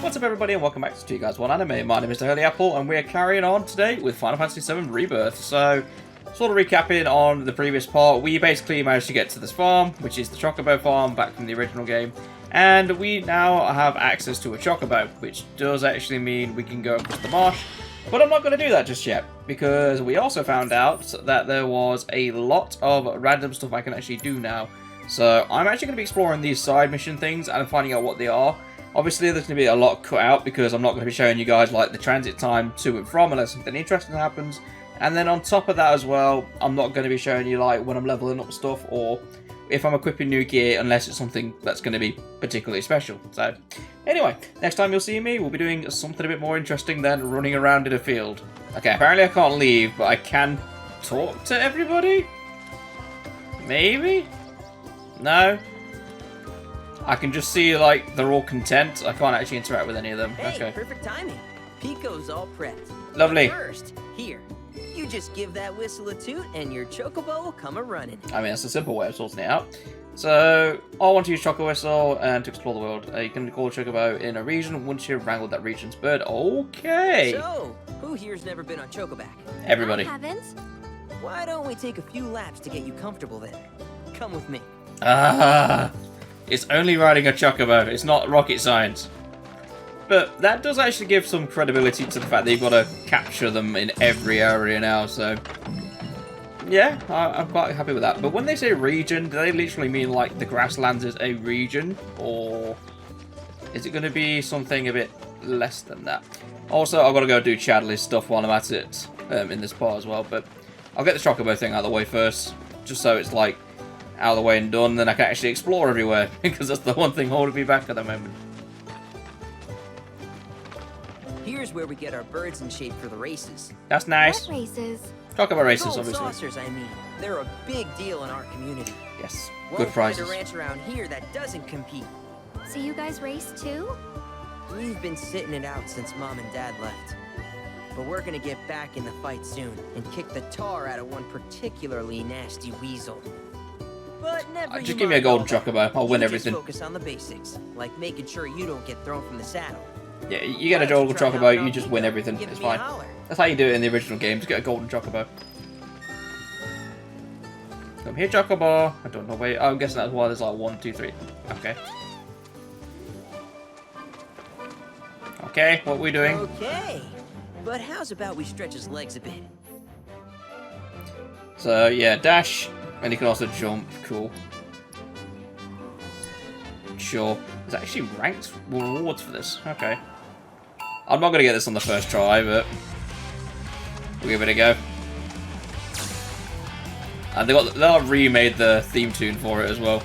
What's up everybody and welcome back to Two Guys One Anime. My name is Early Apple and we're carrying on today with Final Fantasy VII Rebirth. So, sort of recapping on the previous part, we basically managed to get to this farm, which is the Chocobo farm back from the original game. And we now have access to a Chocobo, which does actually mean we can go across the marsh. But I'm not going to do that just yet, because we also found out that there was a lot of random stuff I can actually do now. So I'm actually going to be exploring these side mission things and finding out what they are. Obviously there's going to be a lot cut out because I'm not going to be showing you guys like the transit time to and from unless something interesting happens. And then on top of that as well, I'm not going to be showing you like when I'm leveling up stuff or if I'm equipping new gear unless it's something that's going to be particularly special. So anyway, next time you'll see me, we'll be doing something a bit more interesting than running around in a field. Okay, apparently I can't leave, but I can talk to everybody? Maybe? No? I can just see, like, they're all content. I can't actually interact with any of them. Hey, okay. Perfect timing. Pico's all prepped. Lovely. But first, here. You just give that whistle a toot and your chocobo will come a-running. I mean, that's a simple way of sorting it out. So, I want to use Choco Whistle and to explore the world. You can call a Chocobo in a region once you've wrangled that region's bird. Okay. So, who here's never been on Chocoback? Everybody. I haven't. Why don't we take a few laps to get you comfortable then? Come with me. Ah. It's only riding a Chocobo. It's not rocket science. But that does actually give some credibility to the fact that you've got to capture them in every area now, so... Yeah, I'm quite happy with that. But when they say region, do they literally mean like the Grasslands is a region? Or is it going to be something a bit less than that? Also, I've got to go do Chadley's stuff while I'm at it in this part as well. But I'll get the Chocobo thing out of the way first, just so it's like out of the way and done, then I can actually explore everywhere, because that's the one thing holding me back at the moment. Here's where we get our birds in shape for the races. That's nice. What races? Chocobo races, Gold obviously. saucers, I mean. They're a big deal in our community. Yes, Won't good prizes. find a ranch around here that doesn't compete. So you guys race too? We've been sitting it out since Mom and Dad left. But we're gonna get back in the fight soon and kick the tar out of one particularly nasty weasel. But never Just give me a golden Chocobo, I'll win everything. Just focus on the basics, like making sure you don't get thrown from the saddle. Yeah, you get a golden Chocobo, you just win everything, it's fine. That's how you do it in the original game, just get a golden Chocobo. Come here, Chocobo. I don't know where. Oh, I'm guessing that's why there's like 1, 2, 3. Okay. Okay, what are we doing? Okay, but how's about we stretch his legs a bit? So, yeah, dash, and you can also jump. Cool. Sure. There's actually ranked rewards for this. Okay. I'm not going to get this on the first try, but we'll give it a go. And they'll remade the theme tune for it as well.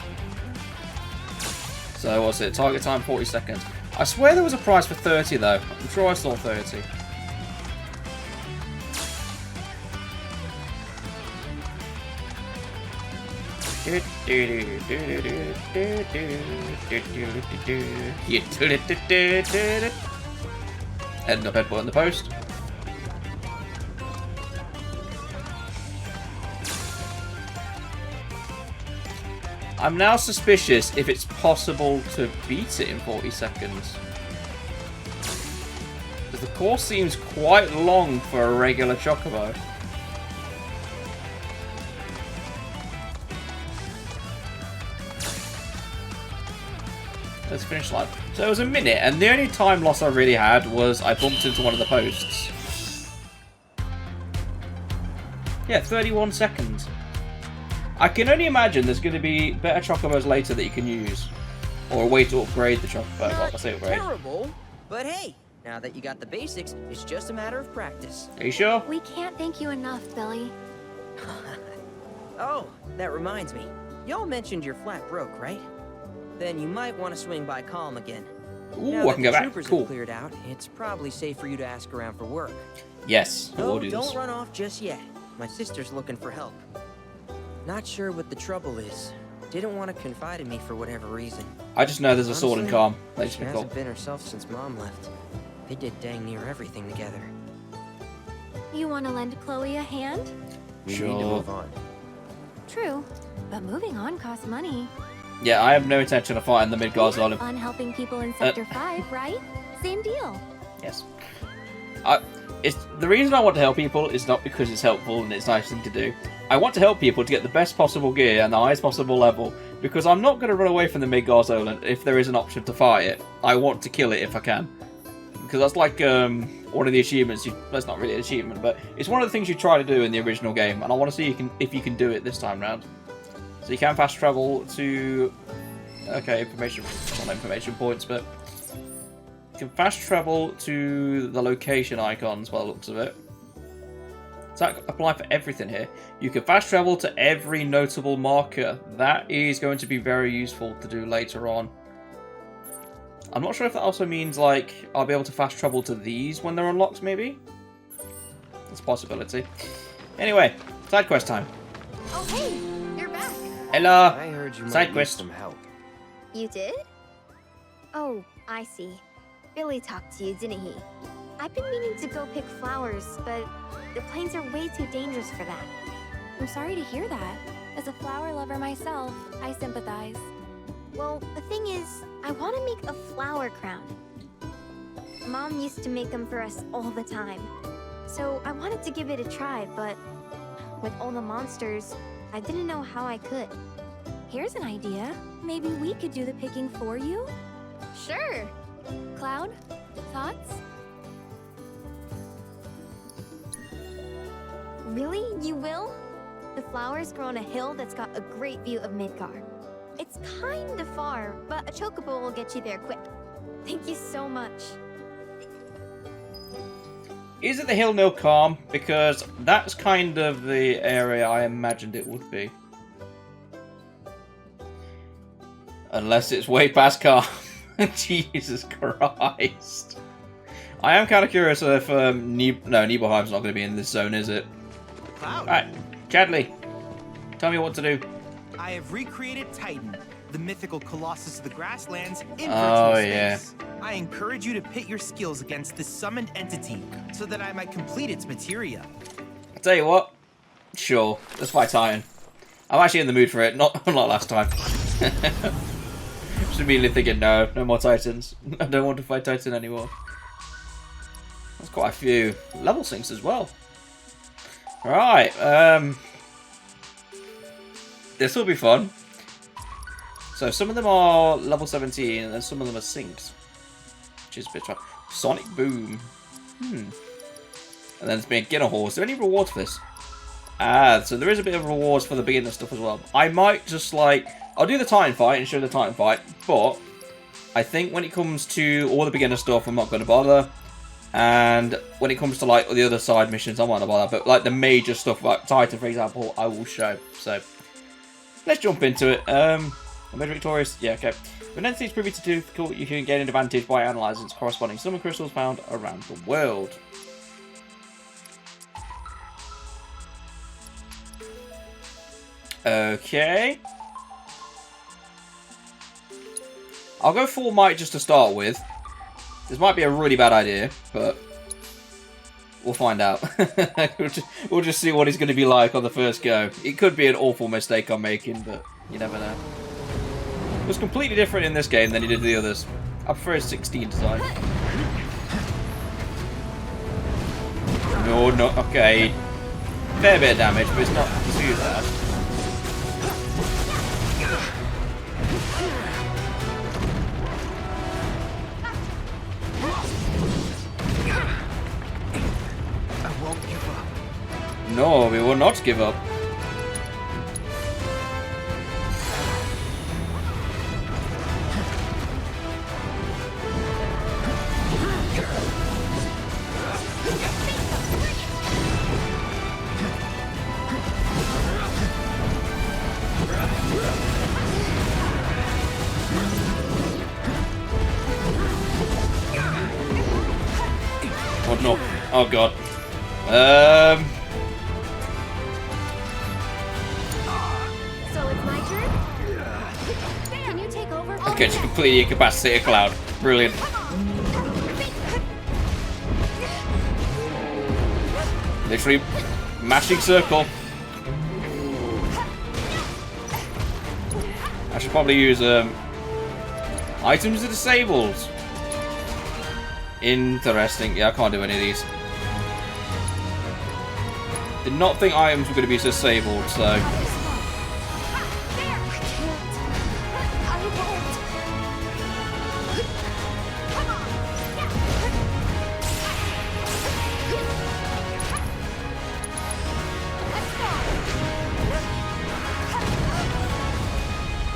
So what's it? Target time 40 seconds. I swear there was a price for 30 though. I'm sure I saw 30. Head up headbutt in the post. I'm now suspicious if it's possible to beat it in 40 seconds. Because the course seems quite long for a regular Chocobo. Let's finish line. So it was a minute, and the only time loss I really had was I bumped into one of the posts. Yeah, 31 seconds. I can only imagine there's going to be better Chocobos later that you can use. Or a way to upgrade the Chocobo. Well, I say upgrade. Terrible, but hey, now that you got the basics, it's just a matter of practice. Are you sure? We can't thank you enough, Billy. Oh, that reminds me. Y'all mentioned your flat broke, right? Then you might want to swing by Calm again. Ooh, now I can go back. Troopers Cool. have cleared out, it's probably safe for you to ask around for work. Yes, we'll do don't this. run off just yet. My sister's looking for help. Not sure what the trouble is. Didn't want to confide in me for whatever reason. I just know there's a sword in Honestly, Calm. That She should be cool. hasn't been herself since Mom left. They did dang near everything together. You want to lend Chloe a hand? We Sure. need to move on. True, but moving on costs money. Yeah, I have no intention of fighting the Midgard's You have Olive. fun helping people in Sector 5, right? Same deal. Yes. It's the reason I want to help people is not because it's helpful and it's a nice thing to do. I want to help people to get the best possible gear and the highest possible level, because I'm not going to run away from the Midgard's if there is an option to fight it. I want to kill it if I can. Because that's like one of the achievements. That's not really an achievement, but it's one of the things you try to do in the original game, and I want to see if you can do it this time round. So you can fast travel to... Okay, information points, but... You can fast travel to the location icons by the looks of it. Does that apply for everything here? You can fast travel to every notable marker. That is going to be very useful to do later on. I'm not sure if that also means, like, I'll be able to fast travel to these when they're unlocked, maybe? That's a possibility. Anyway, side quest time. Oh, hey, you're back. Hello. I heard you Side might need quest. some help. You did? Oh, I see. Billy talked to you, didn't he? I've been meaning to go pick flowers, but the plains are way too dangerous for that. I'm sorry to hear that. As a flower lover myself, I sympathize. Well, the thing is, I want to make a flower crown. Mom used to make them for us all the time. So I wanted to give it a try, but with all the monsters, I didn't know how I could. Here's an idea. Maybe we could do the picking for you? Sure. Cloud, thoughts? Really? You will? The flowers grow on a hill that's got a great view of Midgar. It's kind of far, but a chocobo will get you there quick. Thank you so much. Is it the hill near Calm? Because that's kind of the area I imagined it would be. Unless it's way past Calm. Jesus Christ. I am kind of curious if Nibelheim's not going to be in this zone, is it? Cloud. Right, Chadley, tell me what to do. I have recreated Titan, the mythical colossus of the Grasslands, in Oh, virtual yeah. space. I encourage you to pit your skills against this summoned entity, so that I might complete its materia. I'll tell you what. Sure, let's fight Titan. I'm actually in the mood for it, not last time. Just immediately thinking, no more Titans. I don't want to fight Titan anymore. That's quite a few level sinks as well. Right, this will be fun. So some of them are level 17 and then some of them are synced. Which is a bit tough. Sonic Boom. And then there's beginner horse. Is there any rewards for this? So there is a bit of rewards for the beginner stuff as well. I might just like... I'll do the Titan fight and show the Titan fight, but I think when it comes to all the beginner stuff, I'm not going to bother. And when it comes to like the other side missions, I won't bother. But like the major stuff, like Titan, for example, I will show. So let's jump into it. Am I victorious? Yeah, okay. When anything is privy to difficult, you can gain an advantage by analysing its corresponding summon crystals found around the world. Okay. I'll go full might just to start with. This might be a really bad idea, but we'll find out. we'll just see what he's going to be like on the first go. It could be an awful mistake I'm making, but you never know. It was completely different in this game than he did the others. I prefer his 16 design. No, okay. Fair bit of damage, but it's not too bad. No, we will not give up. Oh no. Oh god. So it's my turn? Can you take over? Okay, to completely incapacitate a Cloud. Brilliant. Literally mashing circle. I should probably use items are disabled. Interesting. Yeah, I can't do any of these. Did not think items were going to be disabled, so...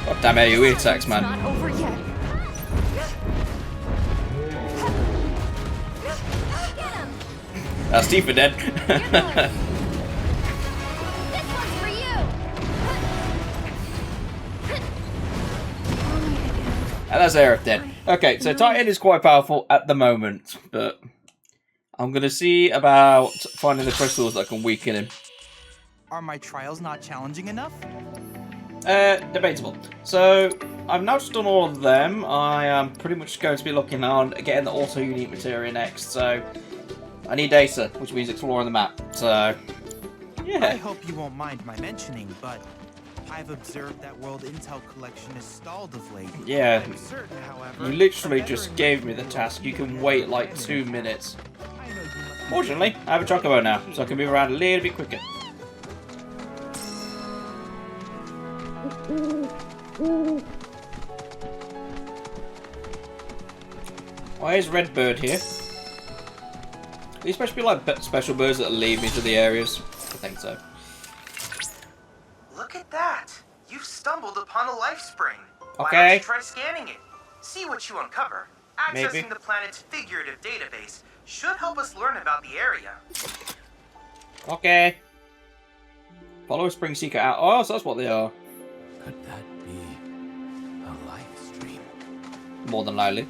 God damn AoE attacks, man. Not over yet. That's Tifa dead. This one's for you. And that's Aerith dead. Okay, so Titan is quite powerful at the moment, but I'm gonna see about finding the crystals that can weaken him. Are my trials not challenging enough? Debatable. So, I've now just done all of them. I am pretty much going to be looking on getting the auto-unique materia next, so I need data, which means exploring the map. So, yeah. I hope you won't mind my mentioning, but I've observed that World Intel collection is stalled of late. Yeah. I'm certain, however, You literally a better just gave me the task. You can wait like 2 minutes. I know you must- Fortunately, I have a chocobo now, so I can move around a little bit quicker. Why is Redbird here? These supposed to be like special birds that lead me to the areas? I think so. Look at that! You've stumbled upon a life spring. Why Okay. don't you try scanning it? See what you uncover. Accessing Maybe. the planet's figurative database should help us learn about the area. Okay. Follow a spring seeker out. Oh, so that's what they are. Could that be a life stream? More than likely.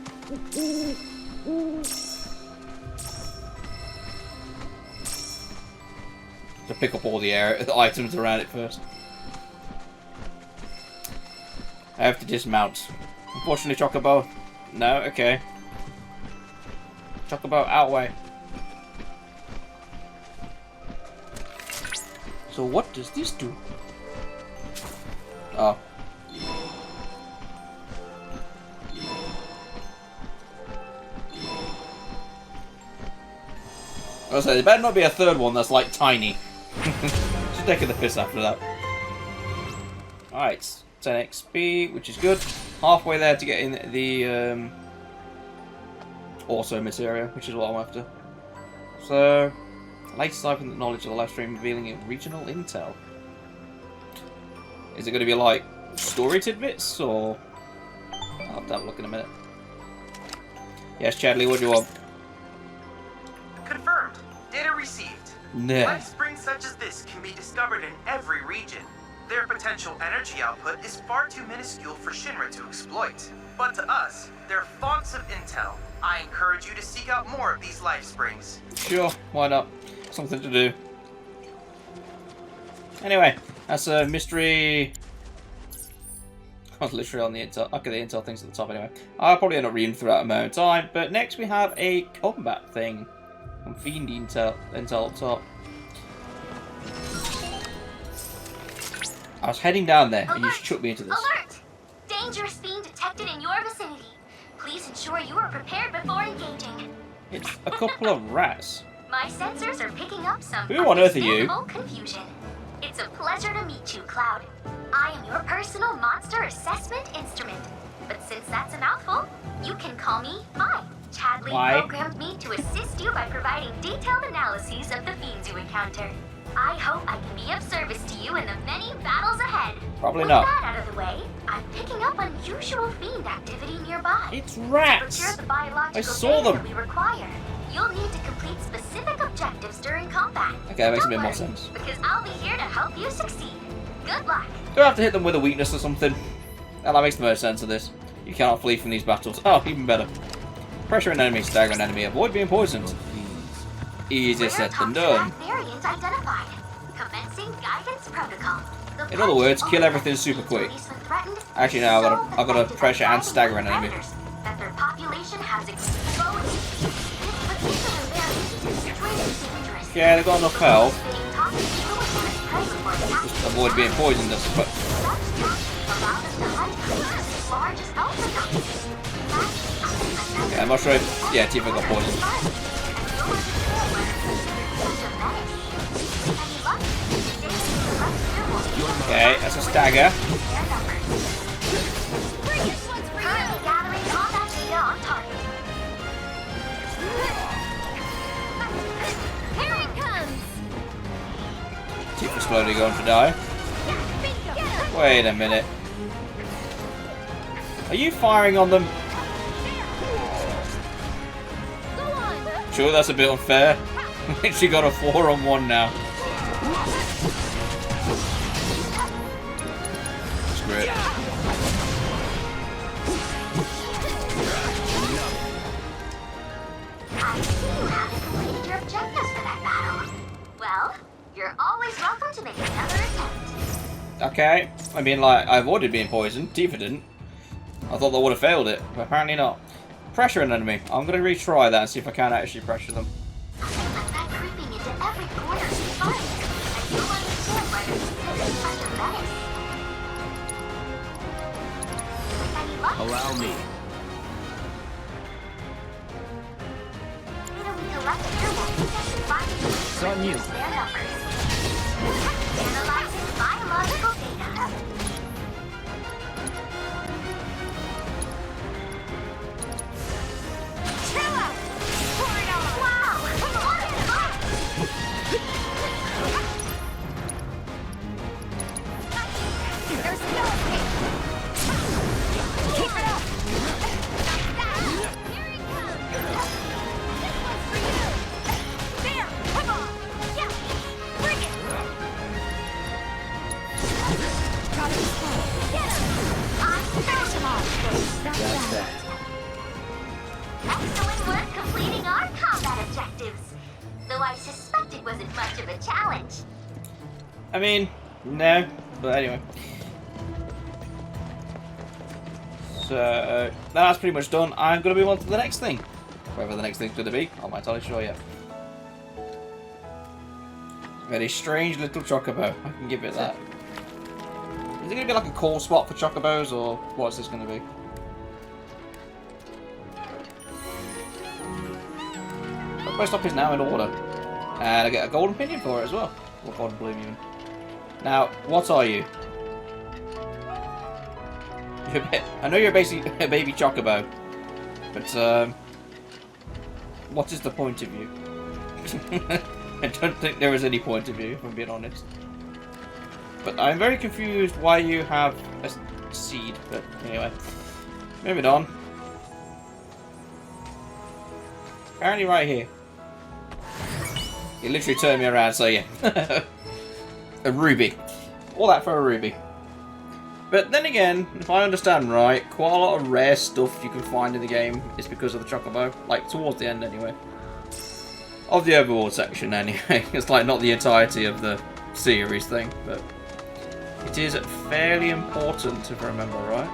To pick up all the items around it first. I have to dismount. Unfortunately, Chocobo. No, okay. Chocobo, outway. So what does this do? Oh. I was saying, there better not be a third one that's like tiny. Just taking the piss after that. Alright, 10 XP, which is good. Halfway there to get in the auto materia, which is what I'm after. So, latest siphon knowledge of the Lifestream revealing regional intel. Is it going to be like story tidbits, or I'll have to have a look in a minute. Yes, Chadley, what do you want? Confirmed. Data received. Nah. Life springs such as this can be discovered in every region. Their potential energy output is far too minuscule for Shinra to exploit. But to us, they're fonts of intel. I encourage you to seek out more of these life springs. Sure, why not? Something to do. Anyway, that's a mystery. I was literally on the intel. Okay, the intel thing's at the top anyway. I'll probably end up reading throughout a moment of time. But next we have a combat thing. And Fiend intel up top. I was heading down there and you just chucked me into this. Alert! Dangerous fiend detected in your vicinity. Please ensure you are prepared before engaging. It's a couple of rats. My sensors are picking up some Who on earth are you? understandable confusion. It's a pleasure to meet you, Cloud. I am your personal monster assessment instrument. But since that's a mouthful, you can call me I. Chadley Why? programmed me to assist you by providing detailed analyses of the fiends you encounter. I hope I can be of service to you in the many battles ahead. Probably With not. that out of the way, I'm picking up unusual fiend activity nearby. It's To rats! procure the biological I saw data them. we require, you'll need to complete specific objectives during combat. Okay, that makes a Don't bit more worry, sense. Because I'll be here to help you succeed. Good luck. Do I have to hit them with a weakness or something? Well, that makes the most sense of this. You cannot flee from these battles. Oh, even better. Pressure an enemy, stagger an enemy, avoid being poisoned. Easier said than done. Top track variant identified. Commencing guidance protocol. The In other words, pledge kill only everything super needs quick. release when threatened. Actually, no, I've got to So pressure and effective stagger an enemy. defenders that their population has exposed. This particular variant is extremely dangerous. Yeah, they've got enough health. Being toxic to a woman's present for attack. Just avoid being poisoned. But Such tactics allow us to hunt creatures as large as elephant. That's Okay, I'm not sure if... Yeah, Tifa got poisoned. Okay, that's a stagger. Currently gathering combat data on target. Here it comes! Tifa's slowly going to die. Wait a minute. Are you firing on them? Go on! Sure, that's a bit unfair. She got a 4-on-1 now. Screw it. I see you haven't completed your objectives for that battle. Well, you're always welcome to make another attempt. Okay. I mean, like, I avoided being poisoned. Tifa didn't. I thought that would have failed it, but apparently not. Pressure an enemy. I'm going to retry that and see if I can actually pressure them. Let that creeping into every corner you find, and you'll understand why there's such a menace. With any luck, Allow me. Italy collected airwolf and finding It's on you. their numbers. Analyzing biological data. Wow! What a fight! There's no escape! Keep it up! Here it comes! This one's for you! There! Come on! Yeah! Bring it! Got him! Get him! Finish him off! That's that. Excellent work completing our combat objectives. Though I suspect it wasn't much of a challenge. I mean, no. But anyway. So, that's pretty much done. I'm going to move on to the next thing. Whatever the next thing's going to be, I'm not entirely sure yet. Very strange little chocobo. I can give it that. Is it going to be like a call spot for chocobos, or what's this going to be? The quest stop is now in order. And I get a golden pinion for it as well. Or golden bloom even. Now, what are you? I know you're basically a baby chocobo. But, what is the point of you? I don't think there is any point of view, if I'm being honest. But I'm very confused why you have a seed. But anyway, moving on. Apparently right here. You literally turned me around, so yeah. A ruby. All that for a ruby. But then again, if I understand right, quite a lot of rare stuff you can find in the game is because of the chocobo. Like, towards the end anyway. Of the overworld section anyway. It's like not the entirety of the series thing, but it is fairly important if I remember right.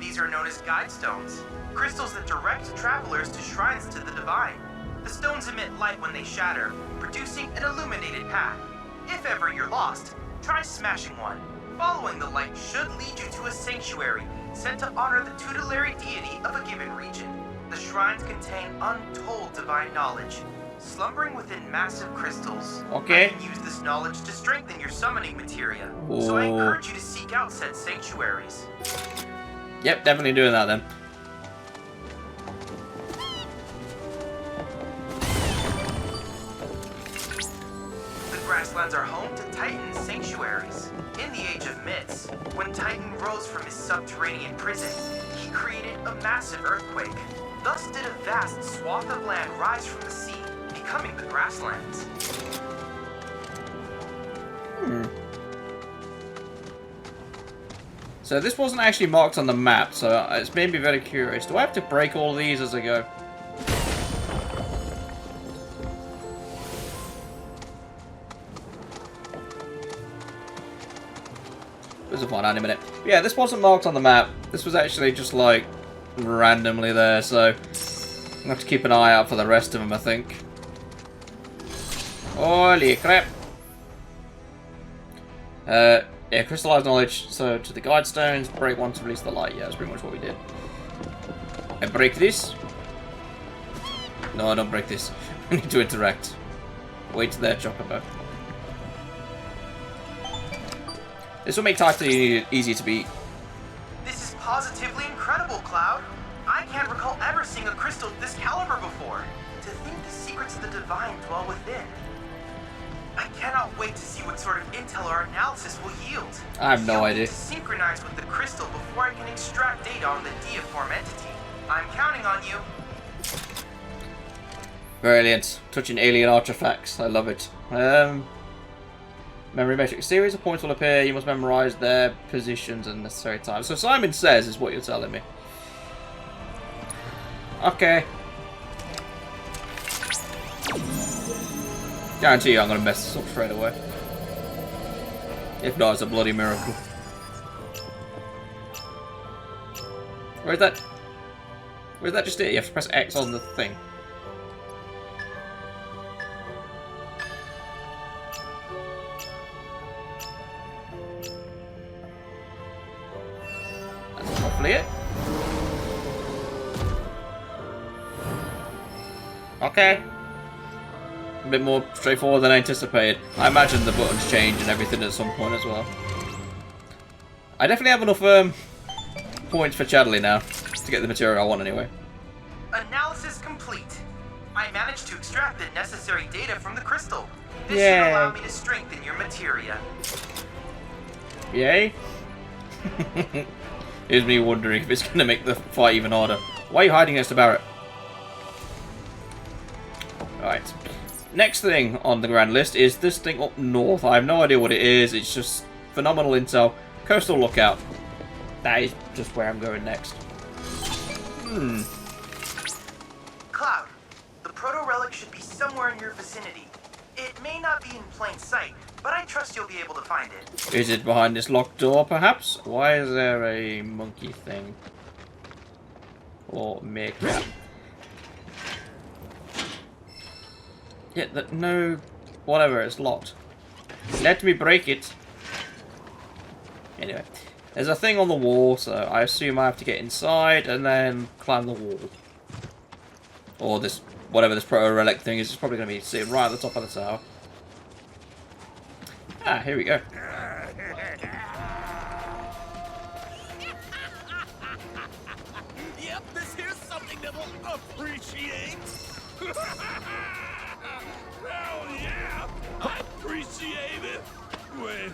These are known as guide stones, crystals that direct travelers to shrines to the divine. The stones emit light when they shatter, producing an illuminated path. If ever you're lost, try smashing one. Following the light should lead you to a sanctuary, sent to honor the tutelary deity of a given region. The shrines contain untold divine knowledge, slumbering within massive crystals. Okay. You can use this knowledge to strengthen your summoning materia, so I encourage you to seek out said sanctuaries. Yep, definitely doing that then. The Grasslands are home to Titan's sanctuaries. In the Age of Myths, when Titan rose from his subterranean prison, he created a massive earthquake. Thus did a vast swath of land rise from the sea, becoming the Grasslands. So this wasn't actually marked on the map, so it's made me very curious. Do I have to break all these as I go? This will find out in a minute. But yeah, this wasn't marked on the map. This was actually just like randomly there, so I'm gonna have to keep an eye out for the rest of them, I think. Holy crap! Yeah, crystallized knowledge. So to the guide stones, break one to release the light. Yeah, that's pretty much what we did. I break this. No, I don't break this. I need to interact. Wait there, Chocobo. This will make Titan easy to beat. This is positively incredible, Cloud. I can't recall ever seeing a crystal of this caliber before. To think the secrets of the divine dwell within. I cannot wait to see what sort of intel our analysis will yield. I have no idea. To synchronize with the crystal before I can extract data on the deiform entity. I'm counting on you. Brilliant. Touching alien artifacts. I love it. Memory matrix. Series of points will appear. You must memorize their positions and necessary time. So Simon Says is what you're telling me. Okay. Guarantee you I'm going to mess this up straight away. If not, it's a bloody miracle. Where's that? Where's that just it? You have to press X on the thing. That's hopefully it. Okay. A bit more straightforward than I anticipated. I imagine the buttons change and everything at some point as well. I definitely have enough points for Chadley now to get the material I want anyway. Analysis complete. I managed to extract the necessary data from the crystal. This Yay. should allow me to strengthen your materia. Yay? Here's me wondering if it's going to make the fight even harder. Why are you hiding next to Barrett? Alright. Next thing on the grand list is this thing up north. I have no idea what it is. It's just phenomenal intel. Coastal Lookout. That is just where I'm going next. Cloud, the proto-relic should be somewhere in your vicinity. It may not be in plain sight, but I trust you'll be able to find it. Is it behind this locked door, perhaps? Why is there a monkey thing? Or meerkat? Yeah, no... Whatever, it's locked. Let me break it. Anyway. There's a thing on the wall, so I assume I have to get inside and then climb the wall. Or this... Whatever this proto-relic thing is, it's probably going to be sitting right at the top of the tower. Ah, here we go. Yep, this here's something that will appreciate. Hell yeah! I appreciate it! Wait,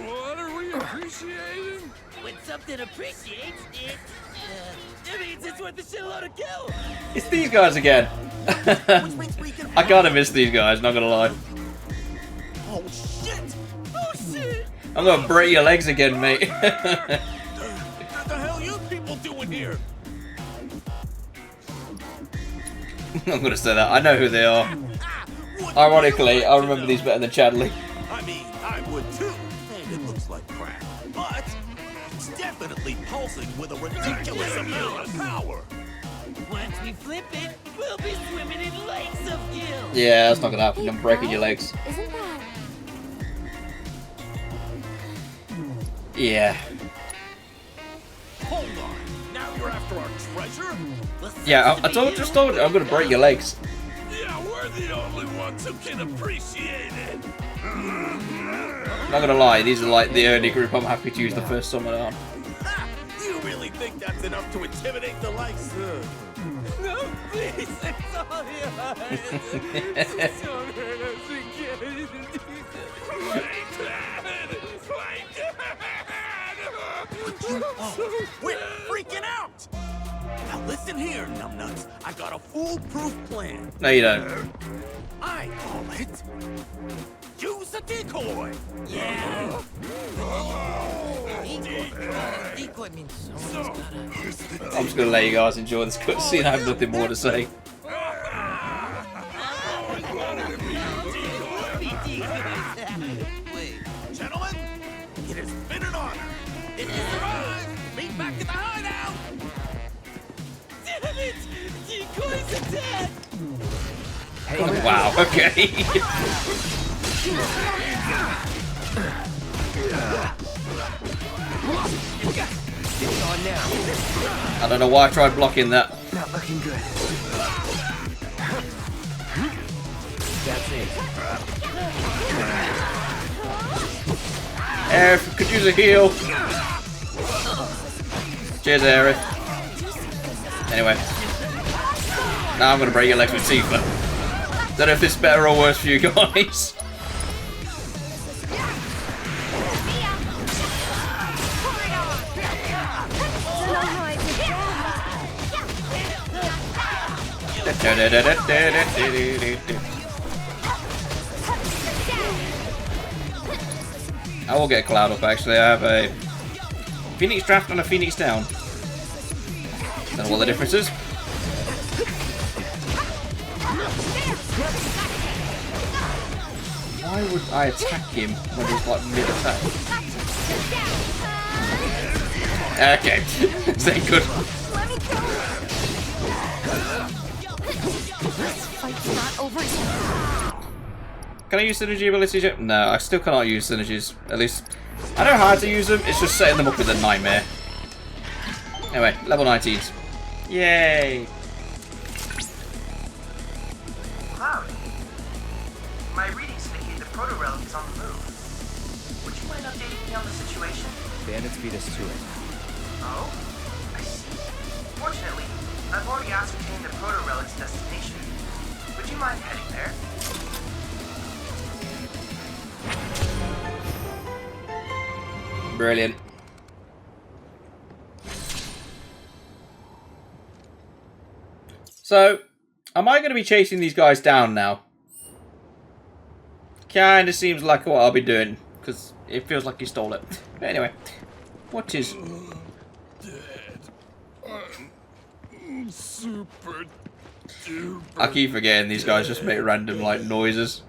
what are we appreciating? When something appreciates it, it means it's worth a shitload of kill. It's these guys again. I kind of miss these guys, not gonna lie. Oh shit! Oh shit! I'm gonna break your legs again, mate. What the hell are you people doing here? I'm gonna say that. I know who they are. Ironically, I remember these better than Chadley. I mean, I would too. And it looks like crap, but it's definitely pulsing with a ridiculous amount of power. Once we flip it, we'll be swimming in lakes of gil. Yeah, that's not gonna happen. I'm breaking your legs. Isn't that... Yeah. Hold on. Now you're after our treasure? Yeah, I just told you I'm gonna break your legs. Yeah, we're the only ones who can appreciate it. Not gonna lie, these are like the only group I'm happy to use the first summon on. Ha! You really think that's enough to intimidate the likes of... No, please, it's all yours. Don't hurt us again. Oh, we're freaking out! Now listen here, numbnuts. I got a foolproof plan. No, you don't. I call it... Use a decoy! Yeah. Decoy means someone's gotta... I'm just gonna let you guys enjoy this cutscene. I have nothing more to say. Wait. Gentlemen, it has been an honor. If you survive, meet back at the hideout! Damn it! Decoy's attack! Oh, wow, okay. I don't know why I tried blocking that. Not looking good. That's it. Aerith could use a heal. Cheers, Aerith. Anyway. Now I'm gonna break your legs with Tifa. Don't know if this is better or worse for you guys. I will get Cloud up actually. I have a Phoenix draft and a Phoenix down. Don't know what the difference is. Why would I attack him when he's like mid-attack? Okay, this ain't good. Can I use synergy abilities yet? No, I still cannot use synergies. At least, I know how to use them, it's just setting them up with a nightmare. Anyway, level 19s. Yay! Cloud, my readings indicate the proto-relic is on the move. Would you mind updating me on the situation? Bandits beat us to it. Oh? I see. Fortunately, I've already ascertained the proto-relic's destination. Would you mind heading there? Brilliant. So, am I going to be chasing these guys down now? Kinda seems like what I'll be doing, because it feels like he stole it. But anyway, what is... I'm super duper. I keep forgetting these guys just make random, like, noises.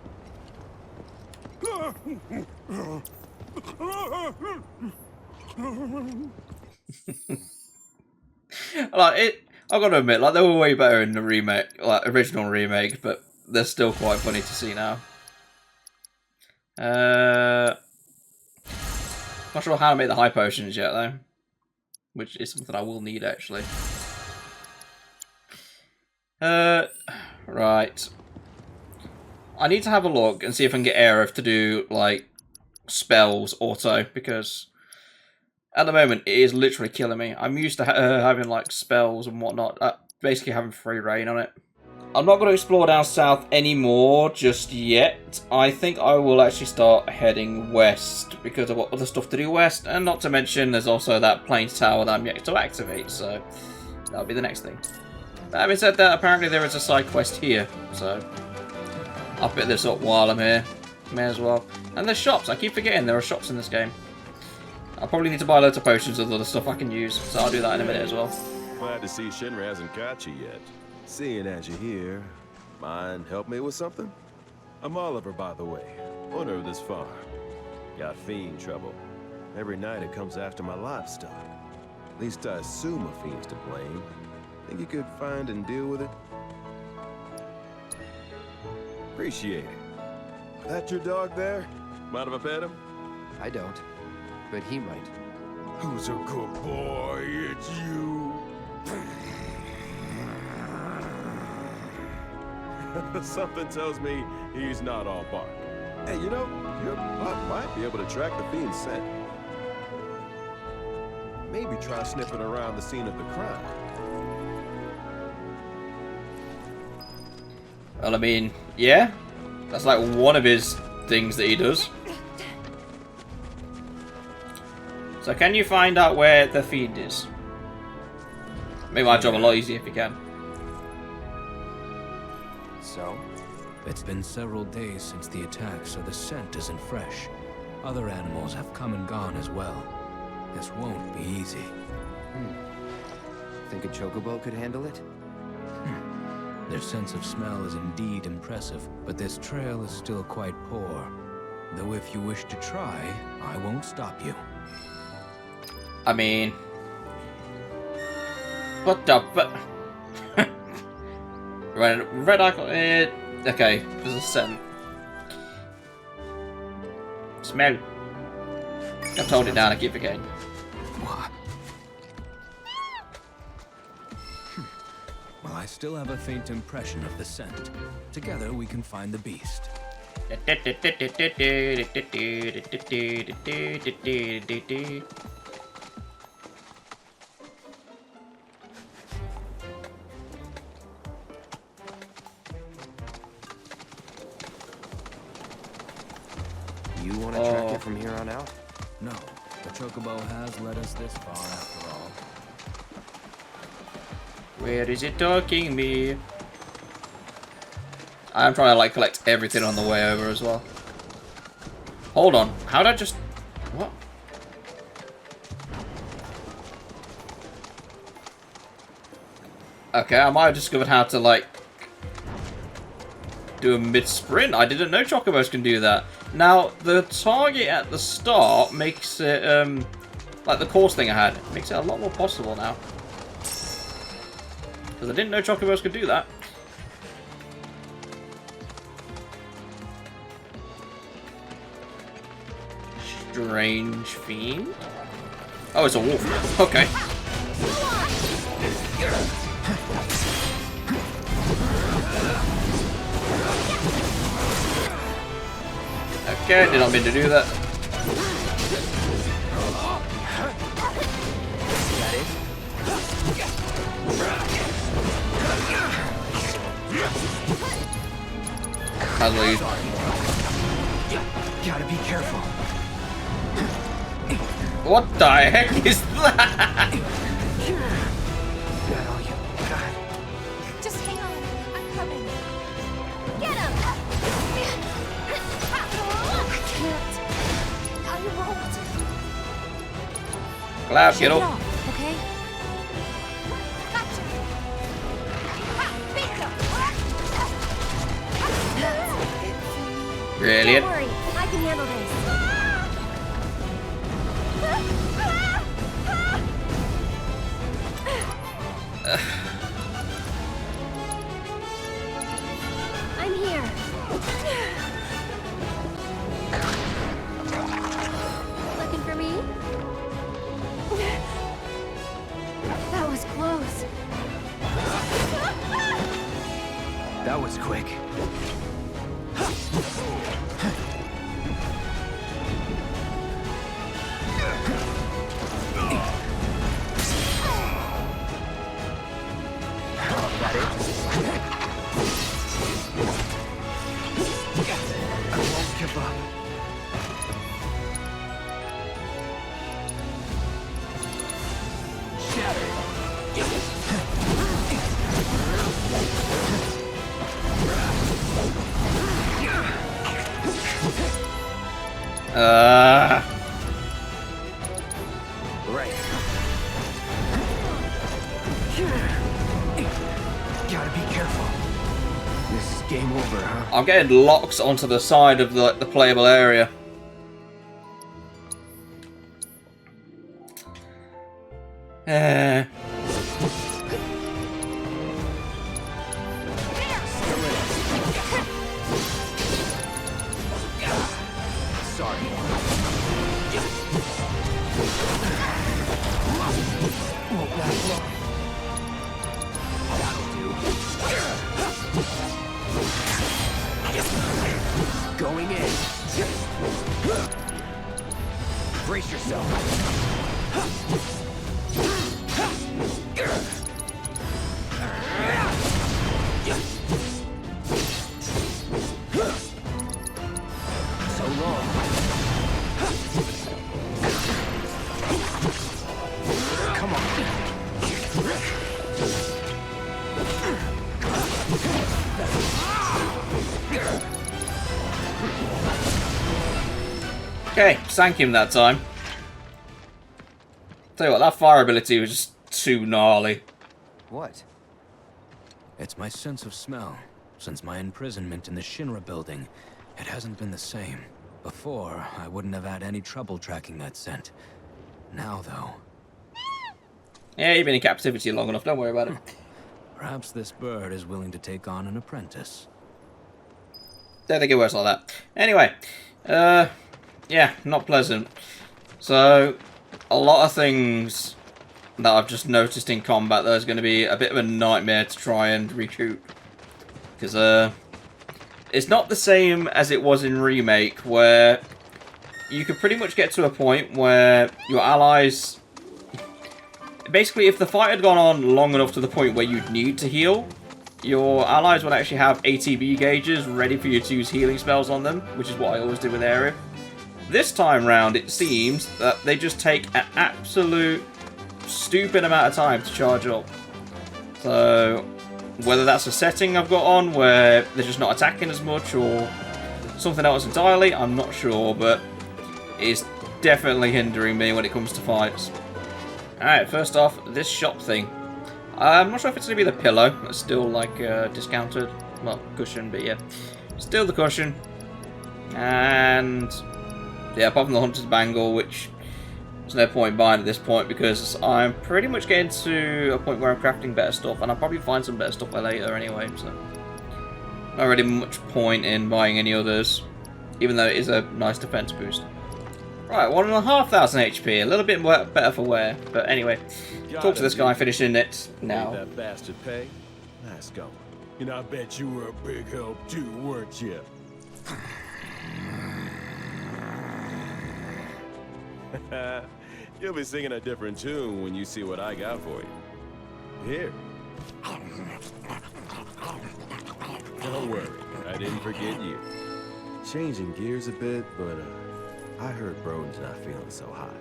Like, I've got to admit, like, they were way better in the remake, like, original remake, but they're still quite funny to see now. Not sure how to make the high potions yet, though. Which is something I will need, actually. Right. I need to have a look and see if I can get Aerith to do, like, spells auto, because at the moment it is literally killing me. I'm used to having, like, spells and whatnot, basically having free reign on it. I'm not going to explore down south anymore just yet. I think I will actually start heading west because I've got other stuff to do west, and not to mention there's also that plains tower that I'm yet to activate, so that'll be the next thing. But having said that, apparently there is a side quest here, so I'll pick this up while I'm here. May as well. And there's shops. I keep forgetting there are shops in this game. I'll probably need to buy loads of potions and other stuff I can use, so I'll do that in a minute as well. Glad to see Shinra hasn't got you yet. Seeing as you're here, mind help me with something? I'm Oliver, by the way, owner of this farm. Got fiend trouble. Every night it comes after my livestock. At least I assume a fiend's to blame. Think you could find and deal with it? Appreciate it. That your dog there? Mind if I pet him? I don't, but he might. Who's a good boy? It's you. Something tells me he's not all bark. Hey, you know, your pup might be able to track the fiend's scent. Maybe try sniffing around the scene of the crime. Well, I mean, yeah. That's like one of his things that he does. So can you find out where the fiend is? Make my job a lot easier if you can. So? It's been several days since the attack, so the scent isn't fresh. Other animals have come and gone as well. This won't be easy. Think a chocobo could handle it? Their sense of smell is indeed impressive, but this trail is still quite poor. Though if you wish to try, I won't stop you. I mean... What the red icon... okay, there's a scent. Smell. I've toned it down, I keep forgetting. I still have a faint impression of the scent. Together we can find the beast. You want to track it from here on out? No, the chocobo has led us this far after all. Where is it taking me? I'm trying to like collect everything on the way over as well. Hold on, how'd I just... What? Okay, I might have discovered how to like do a mid-sprint. I didn't know chocobos can do that. Now, the target at the start makes it, like the course thing I had, makes it a lot more possible now. Because I didn't know chocobos could do that. Strange fiend? Oh, it's a wolf. Okay. Okay, did not mean to do that. How's it? Gotta be careful. What the heck is that? Got all you got. Just hang on. I'm coming. Get him! I can't. I won't. Cloud, get Shake it up. off, okay? Gotcha. Ha, beat them. Brilliant. Don't worry, I can handle this. I'm here. Looking for me? That was close. That was quick. Right. Gotta be careful. This is game over, huh? I'm getting locked onto the side of the playable area. Sorry. Won't last long. That'll do. Going in. Brace yourself. So long. Come on. Okay, sank him that time. Tell you what, that fire ability was just too gnarly. What? It's my sense of smell. Since my imprisonment in the Shinra building, it hasn't been the same. Before, I wouldn't have had any trouble tracking that scent. Now, though... Yeah, you've been in captivity long enough, don't worry about it. Perhaps this bird is willing to take on an apprentice. Don't think it works like that. Anyway, yeah, not pleasant. So, a lot of things that I've just noticed in combat that is going to be a bit of a nightmare to try and recoup. Because it's not the same as it was in Remake, where you could pretty much get to a point where your allies... Basically, if the fight had gone on long enough to the point where you'd need to heal, your allies would actually have ATB gauges ready for you to use healing spells on them, which is what I always do with Aerith. This time round, it seems that they just take an absolute stupid amount of time to charge up. So, whether that's a setting I've got on where they're just not attacking as much, or something else entirely, I'm not sure, but it's definitely hindering me when it comes to fights. Alright, first off, this shop thing. I'm not sure if it's going to be the pillow. It's still like discounted. Well, cushion, but yeah. Still the cushion. And yeah, apart from the Hunter's Bangle, which there's no point buying at this point because I'm pretty much getting to a point where I'm crafting better stuff, and I'll probably find some better stuff later anyway, so not really much point in buying any others, even though it is a nice defense boost. Right, 1,500 HP, a little bit better for wear, but anyway, talk to this guy finishing it now. That bastard pay? Nice going. And I bet you were a big help too, weren't you? You'll be singing a different tune when you see what I got for you. Here. Don't worry, I didn't forget you. Changing gears a bit, but I heard Broden's not feeling so hot.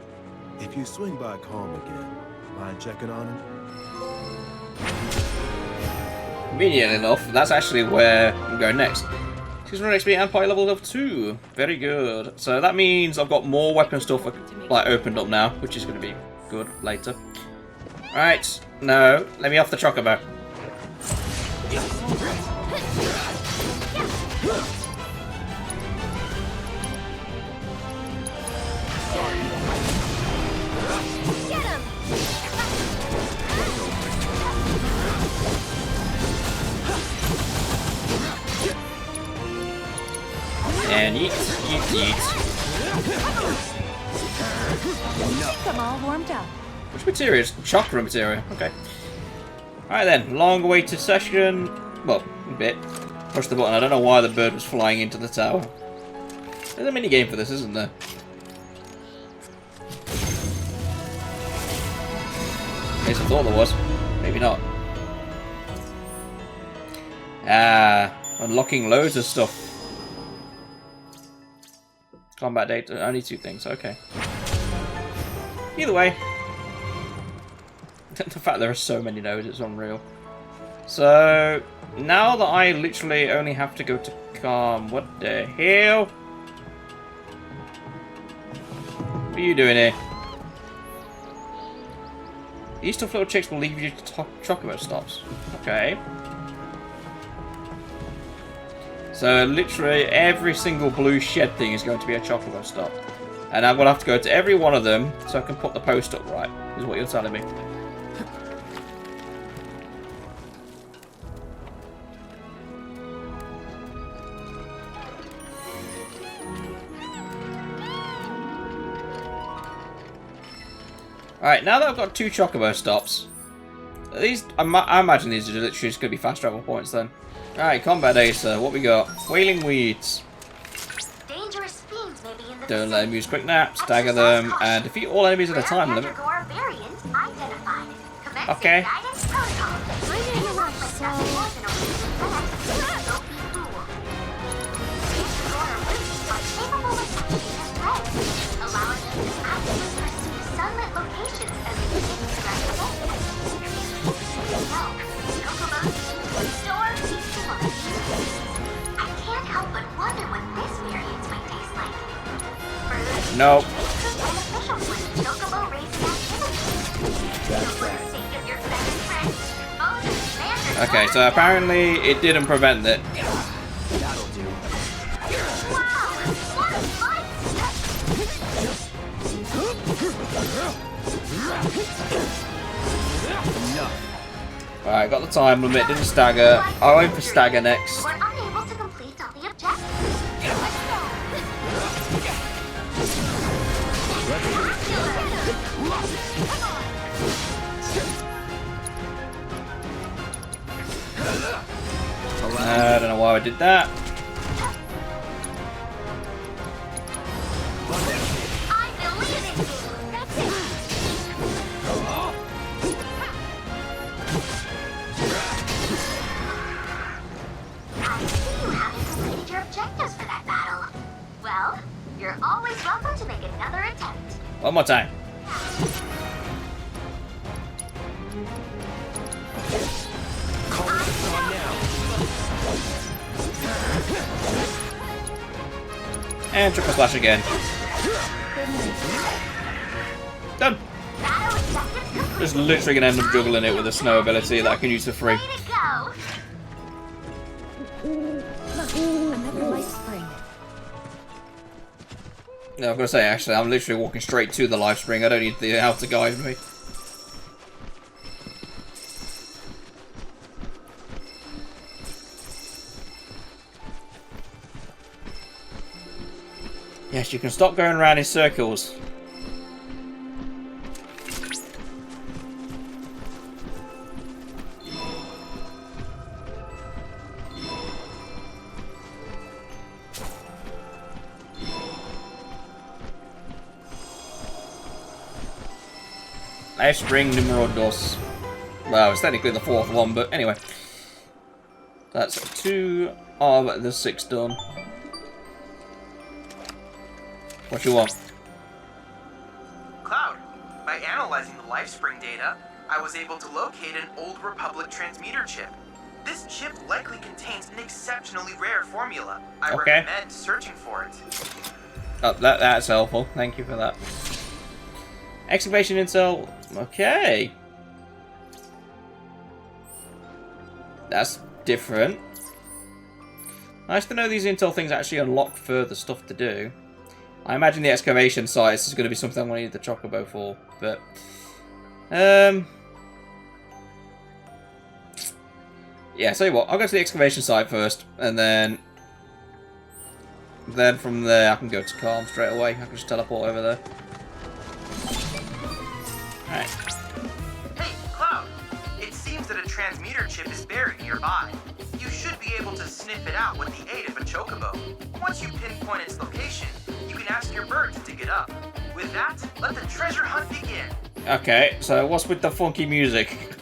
If you swing by Calm again, mind checking on him? Convenient enough, that's actually where I'm going next. 600 XP and party level of 2. Very good. So that means I've got more weapon stuff like opened up now, which is going to be good later. Right, no, let me off the chocobo. And yeet, yeet, yeet. I'm all warmed up. Which material? Chakra material. Okay. Alright then, long awaited session. Well, a bit. Push the button. I don't know why the bird was flying into the tower. There's a mini game for this, isn't there? At least I thought there was. Maybe not. Ah, unlocking loads of stuff. Combat data, only 2 things, okay. Either way, the fact there are so many nodes, it's unreal. So, now that I literally only have to go to Calm, what the hell? What are you doing here? These tough little chicks will leave you to chocobo stops. Okay. So literally every single blue shed thing is going to be a chocobo stop. And I'm going to have to go to every one of them so I can put the post up right, is what you're telling me. Alright, now that I've got 2 chocobo stops, these I imagine these are literally just going to be fast travel points then. Alright, combat Acer, what we got? Wailing Weeds. Dangerous fiends may be in the Don't let them use quick naps, stagger them, and defeat all enemies at a time limit. Okay. Nope. Okay, so apparently it didn't prevent it. That'll do. Alright, got the time limit, didn't stagger. I'll aim for stagger next. We're unable to complete all the objectives. why I did that. I believe in you. That's it. I see you haven't completed your objectives for that battle. Well, you're always welcome to make another attempt. One more time. And triple slash again. Done. Just literally gonna end up juggling it with a snow ability that I can use for free. Way to go. Another life spring. No, I've got to say, actually, I'm literally walking straight to the life spring. I don't need the how to guide me. Yes, you can stop going around in circles. Life spring numero dos. Well, it's technically the fourth one, but anyway. That's 2 of the 6 done. What you want? Cloud, by analyzing the Lifespring data, I was able to locate an Old Republic transmuter chip. This chip likely contains an exceptionally rare formula. I recommend searching for it. Oh, that's helpful. Thank you for that. Excavation intel. Okay. That's different. Nice to know these intel things actually unlock further stuff to do. I imagine the excavation sites is going to be something I'm going to need the Chocobo for, but yeah, tell you what, I'll go to the excavation site first, and then from there I can go to Calm straight away. I can just teleport over there. Alright. Hey, Cloud! It seems that a transmuter chip is buried nearby. You should be able to sniff it out with the aid of a Chocobo. Once you pinpoint its location, you can ask your bird to dig it up. With that, let the treasure hunt begin. Okay, so what's with the funky music?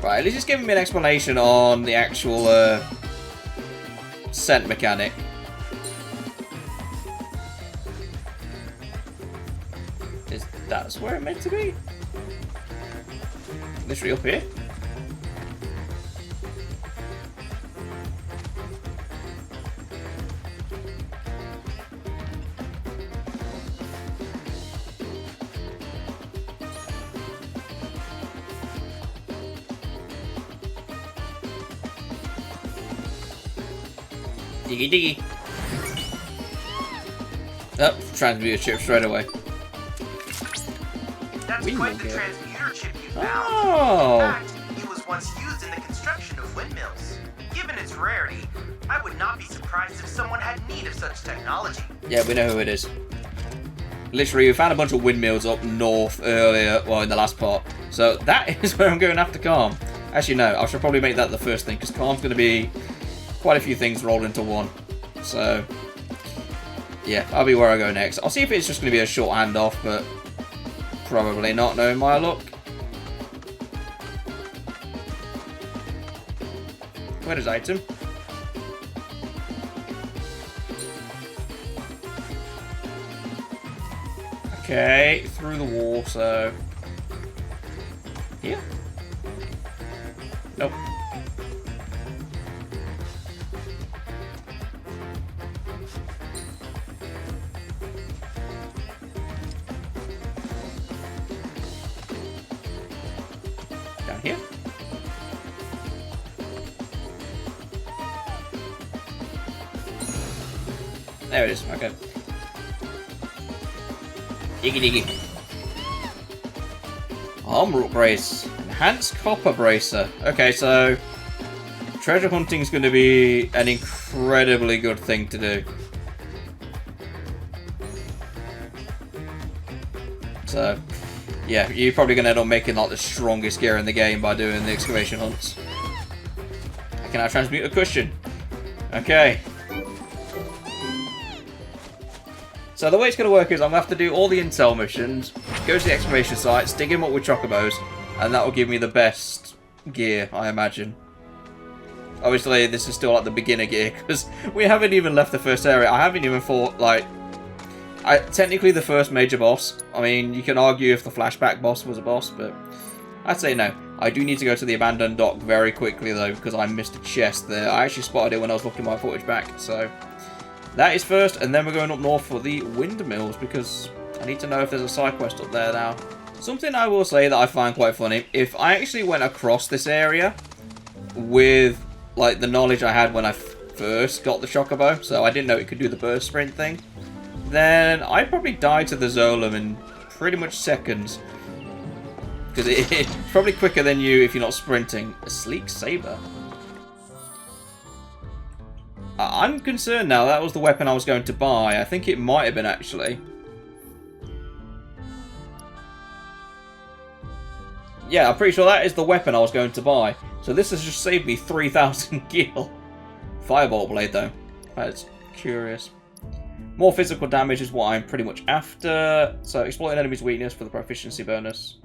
Right, at least it's giving me an explanation on the actual scent mechanic. Is that where it's meant to be? Literally up here? Diggy diggy. Oh, transmuter chip straight away. That's quite the transmuter chip you found. Oh. In fact, it was once used in the construction of windmills. Given its rarity, I would not be surprised if someone had need of such technology. Yeah, we know who it is. Literally, we found a bunch of windmills up north earlier, well, in the last part. So that is where I'm going after Calm. Actually, no, I should probably make that the first thing, because Calm's going to be quite a few things rolled into one. So, yeah, that'll be where I go next. I'll see if it's just going to be a short handoff, but probably not, knowing my luck. Where is item? Okay, through the wall, so... Here? Nope. Down here? There it is, okay. Diggy diggy. Armor brace. Enhanced copper bracer. Okay, so treasure hunting is going to be an incredibly good thing to do. So Yeah, you're probably going to end up making like the strongest gear in the game by doing the excavation hunts. I can now transmute a cushion. Okay. So the way it's going to work is I'm going to have to do all the intel missions, go to the excavation sites, dig him up with chocobos, and that will give me the best gear, I imagine. Obviously, this is still like the beginner gear, because we haven't even left the first area. I haven't even fought, like, technically the first major boss. I mean, you can argue if the flashback boss was a boss, but I'd say no. I do need to go to the abandoned dock very quickly, though, because I missed a chest there. I actually spotted it when I was looking my footage back, so that is first, and then we're going up north for the windmills, because I need to know if there's a side quest up there now. Something I will say that I find quite funny, if I actually went across this area with, like, the knowledge I had when I first got the Chocobo, so I didn't know it could do the burst sprint thing, then I'd probably die to the Zolom in pretty much seconds. Because it's probably quicker than you if you're not sprinting. A sleek saber. I'm concerned now. That was the weapon I was going to buy. I think it might have been, actually. Yeah, I'm pretty sure that is the weapon I was going to buy. So this has just saved me 3,000 gil. Firebolt blade, though. That's curious. More physical damage is what I'm pretty much after. So exploit an enemy's weakness for the proficiency bonus.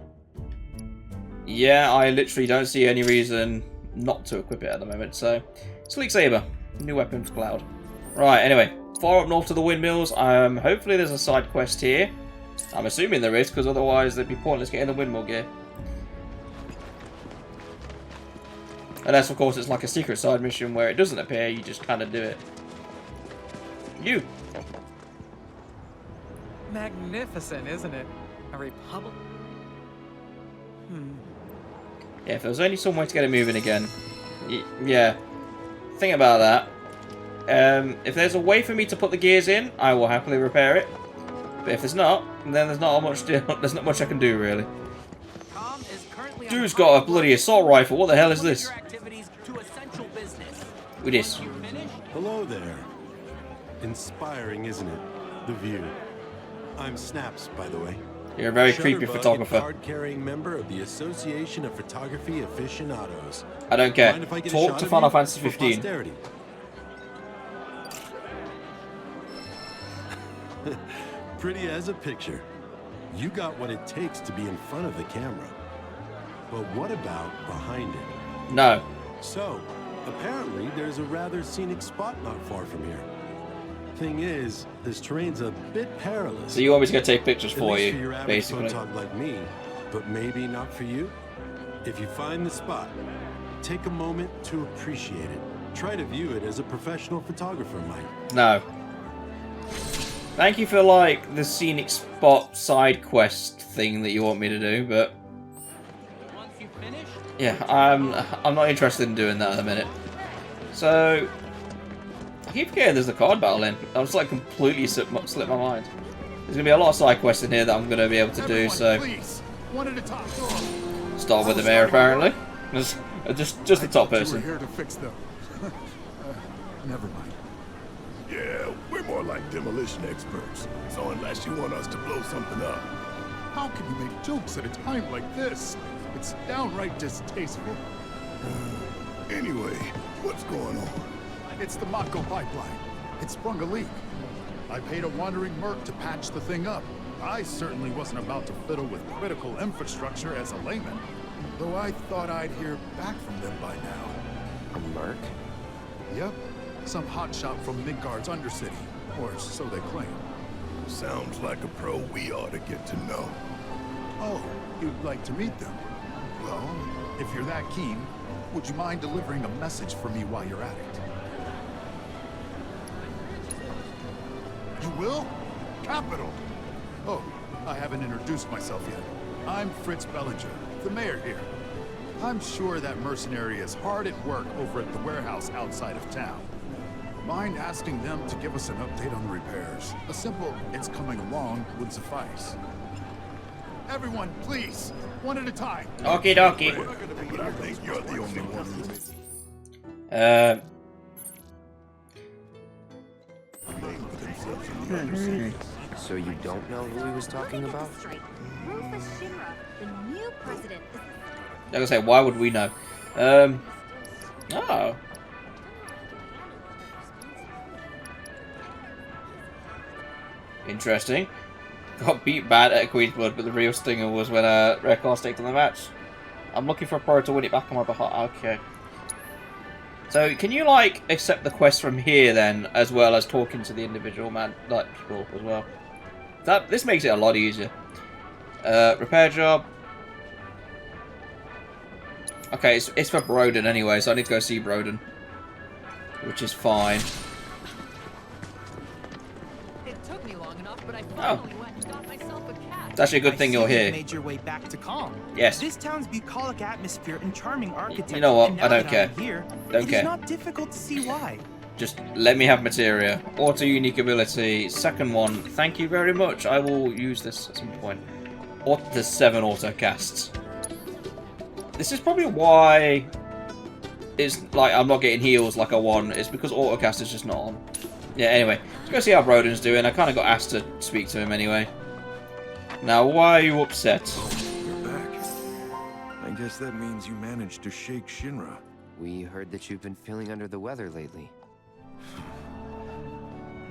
Yeah, I literally don't see any reason not to equip it at the moment. So, Sleek Saber. New weapon for Cloud. Right, anyway. Far up north to the windmills. Hopefully there's a side quest here. I'm assuming there is, because otherwise it'd be pointless getting the windmill gear. Unless, of course, it's like a secret side mission where it doesn't appear, you just kind of do it. You! Magnificent, isn't it? A republic. Yeah, if there was only some way to get it moving again. Yeah. Think about that. If there's a way for me to put the gears in, I will happily repair it. But if there's not, then there's not much. There's not much I can do really. Dude's got a bloody assault rifle. What the hell is this? With this. Hello there. Inspiring, isn't it? The view. I'm Snaps, by the way. You're a very creepy photographer. Card-carrying member of the Association of Photography Aficionados. I don't care. Talk to Final Fantasy 15. Pretty as a picture. You got what it takes to be in front of the camera. But what about behind it? No. So, apparently there's a rather scenic spot not far from here. Thing is, this terrain's a bit perilous. So you always gotta take pictures for you, for your average basically. photog like me, but maybe not for you. If you find the spot, take a moment to appreciate it. Try to view it as a professional photographer might. No. Thank you for like the scenic spot side quest thing that you want me to do, but yeah, I'm not interested in doing that at the minute. So I keep forgetting there's a card battle in. I was like completely slipped my mind. There's gonna be a lot of side quests in here that I'm gonna be able to do. So start with the mayor apparently. Just the top person. Here to fix them. Never mind. Yeah, we're more like demolition experts. So unless you want us to blow something up. How can you make jokes at a time like this? It's downright distasteful. Anyway, what's going on? It's the Mako pipeline. It sprung a leak. I paid a wandering merc to patch the thing up. I certainly wasn't about to fiddle with critical infrastructure as a layman. Though I thought I'd hear back from them by now. A merc? Yep. Some hotshot from Midgard's Undercity. Or so they claim. Sounds like a pro we ought to get to know. Oh, you'd like to meet them? Well, if you're that keen, would you mind delivering a message for me while you're at it? You will? Capital! Oh, I haven't introduced myself yet. I'm Fritz Bellinger, the mayor here. I'm sure that mercenary is hard at work over at the warehouse outside of town. Mind asking them to give us an update on the repairs? A simple, it's coming along, would suffice. Everyone, please, one at a time. Okie dokie. But I think you're the only one who's... So you don't know who he was talking about? Rufus Shinra, the new president, is Like I say, why would we know? Oh. Interesting. Got beat bad at Queen's Blood, but the real stinger was when Red Claw staked on the match. I'm looking for a pro to win it back on my behalf. Okay. So, can you, like, accept the quest from here, then, as well as talking to the individual people as well? This makes it a lot easier. Repair job. Okay, it's for Broden anyway, so I need to go see Broden. Which is fine. It took me long enough, but I finally went and got myself a cat. It's actually a good thing you're here. You made your way back to Calm. Yes. This town's bucolic atmosphere and charming architecture. You know what? and now I don't that care. I'm here, Don't care. It's not difficult to see why. Just let me have materia. Auto unique ability. Second one. Thank you very much. I will use this at some point. There's 7 auto casts. This is probably why it's like I'm not getting heals like I want. It's because autocast is just not on. Yeah, anyway. Let's go see how Broden's doing. I kind of got asked to speak to him anyway. Now, why are you upset? You're back. I guess that means you managed to shake Shinra. We heard that you've been feeling under the weather lately.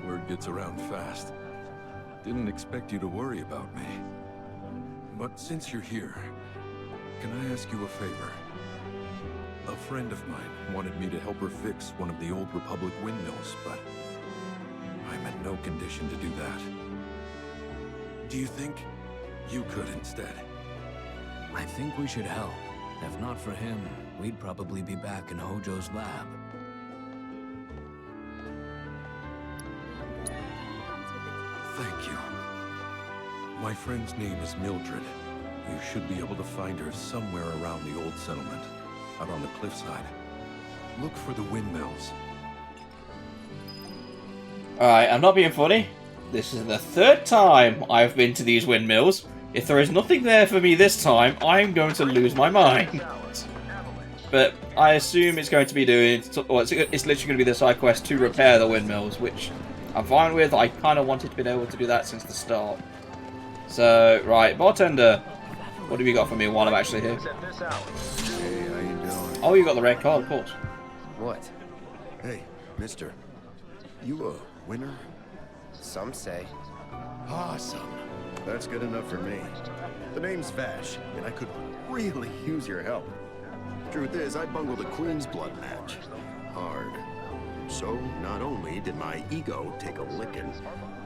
Word gets around fast. Didn't expect you to worry about me. But since you're here, can I ask you a favor? A friend of mine wanted me to help her fix one of the old Republic windmills, but I'm in no condition to do that. Do you think you could instead? I think we should help. If not for him, we'd probably be back in Hojo's lab. Thank you. My friend's name is Mildred. You should be able to find her somewhere around the old settlement, out on the cliffside. Look for the windmills. Alright, I'm not being funny. This is the 3rd time I've been to these windmills. If there is nothing there for me this time, I'm going to lose my mind. But I assume it's going to be doing... Well, it's literally going to be the side quest to repair the windmills, which I'm fine with. I kind of wanted to be able to do that since the start. So, right, bartender. What have you got for me while I'm actually here? Hey, how you doing? Oh, you got the red card, of course. What? Hey, mister. You a winner? Some say. Awesome. That's good enough for me. The name's Vash, and I could really use your help. Truth is, I bungled a Queen's Blood match. Hard. So, not only did my ego take a licking,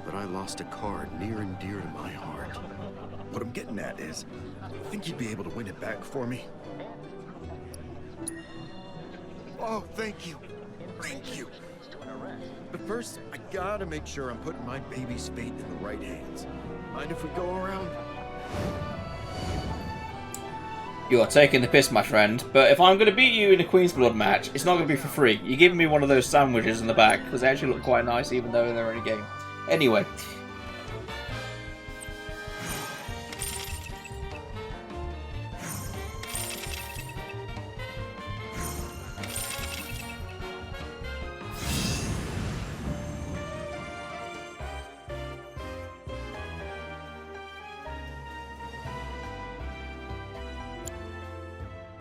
but I lost a card near and dear to my heart. What I'm getting at is, think you'd be able to win it back for me? Oh, thank you. Thank you. But first, I gotta make sure I'm putting my baby's fate in the right hands. Mind if we go around? You are taking the piss, my friend. But if I'm going to beat you in a Queen's Blood match, it's not going to be for free. You're giving me one of those sandwiches in the back, because they actually look quite nice, even though they're in a game. Anyway.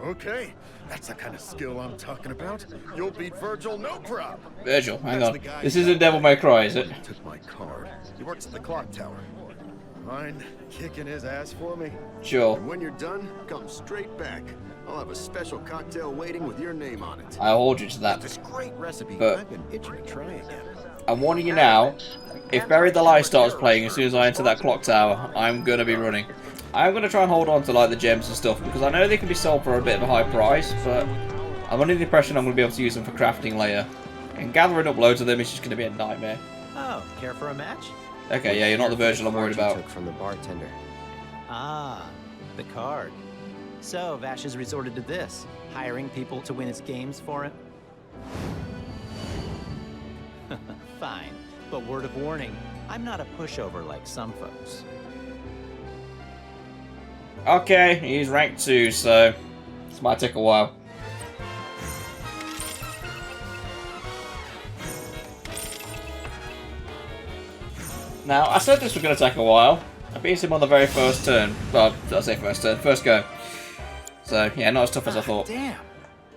Okay, that's the kind of skill I'm talking about. You'll beat Virgil, no problem. Virgil, hang on. This isn't Devil May Cry, is it? Took my card. He works at the clock tower. Mind kicking his ass for me? Sure. And when you're done, come straight back. I'll have a special cocktail waiting with your name on it. I'll hold you to that. This great recipe. But I've been itching to try again. I'm warning you now, if Buried the Light starts playing as soon as I enter that clock tower, I'm going to be running. I'm going to try and hold on to like the gems and stuff, because I know they can be sold for a bit of a high price, but I'm under the impression I'm going to be able to use them for crafting later. And gathering up loads of them is just going to be a nightmare. Oh, care for a match? Okay, yeah, you're not the Virgil I'm worried about. Took from the bartender. Ah, the card. So Vash has resorted to this, hiring people to win his games for him? Fine, but word of warning, I'm not a pushover like some folks. Okay, he's rank 2, so this might take a while. Now, I said this was going to take a while. I beat him on the very first turn. Well, I say first turn, first go. So, yeah, not as tough as I thought. Damn,